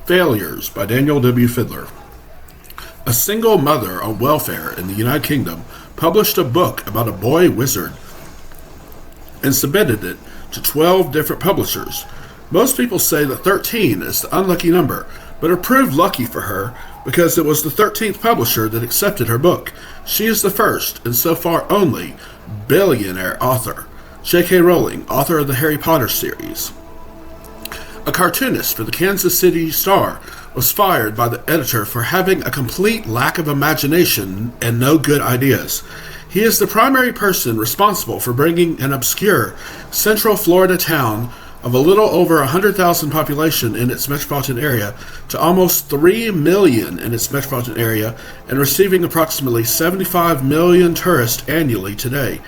Failures by Daniel W. Fiedler. A single mother on welfare in the United Kingdom published a book about a boy wizard and submitted it to 12 different publishers. Most people say that 13 is the unlucky number, but it proved lucky for her because it was the 13th publisher that accepted her book. She is the first, and so far only, billionaire author. J.K. Rowling, author of the Harry Potter series. A cartoonist for the Kansas City Star was fired by the editor for having a complete lack of imagination and no good ideas. He is the primary person responsible for bringing an obscure Central Florida town of a little over 100,000 population in its metropolitan area to almost 3 million in its metropolitan area and receiving approximately 75 million tourists annually today,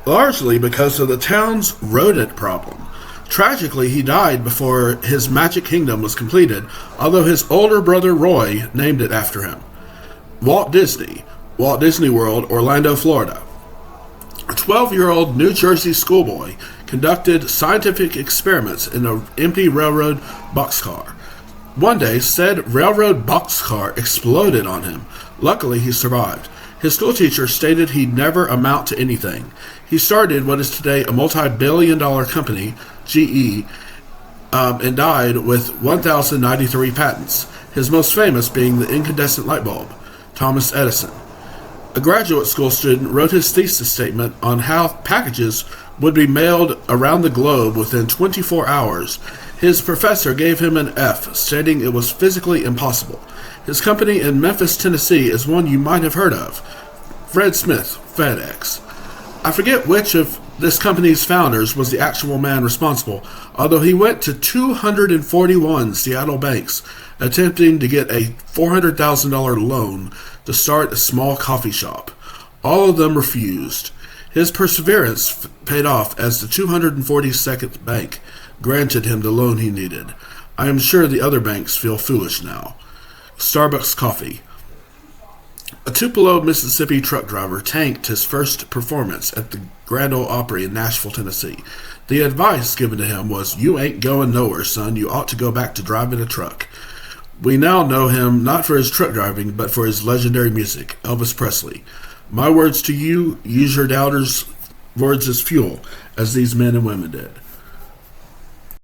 largely because of the town's rodent problem. Tragically, he died before his Magic Kingdom was completed, although his older brother Roy named it after him. Walt Disney World, Orlando, Florida. A 12-year-old New Jersey schoolboy conducted scientific experiments in an empty railroad boxcar. One day, said railroad boxcar exploded on him. Luckily, he survived. His schoolteacher stated he'd never amount to anything. He started what is today a multi-billion-dollar company, GE, and died with 1,093 patents, his most famous being the incandescent light bulb. Thomas Edison. A graduate school student wrote his thesis statement on how packages would be mailed around the globe within 24 hours. His professor gave him an F, stating it was physically impossible. His company in Memphis, Tennessee is one you might have heard of. Fred Smith, FedEx. I forget which of this company's founders was the actual man responsible, although he went to 241 Seattle banks attempting to get a $400,000 loan to start a small coffee shop. All of them refused. His perseverance paid off as the 242nd bank granted him the loan he needed. I am sure the other banks feel foolish now. Starbucks coffee. A Tupelo, Mississippi truck driver tanked his first performance at the Grand Ole Opry in Nashville, Tennessee. The advice given to him was, "You ain't going nowhere, son. You ought to go back to driving a truck." We now know him not for his truck driving, but for his legendary music, Elvis Presley. My words to you, use your doubters' words as fuel, as these men and women did.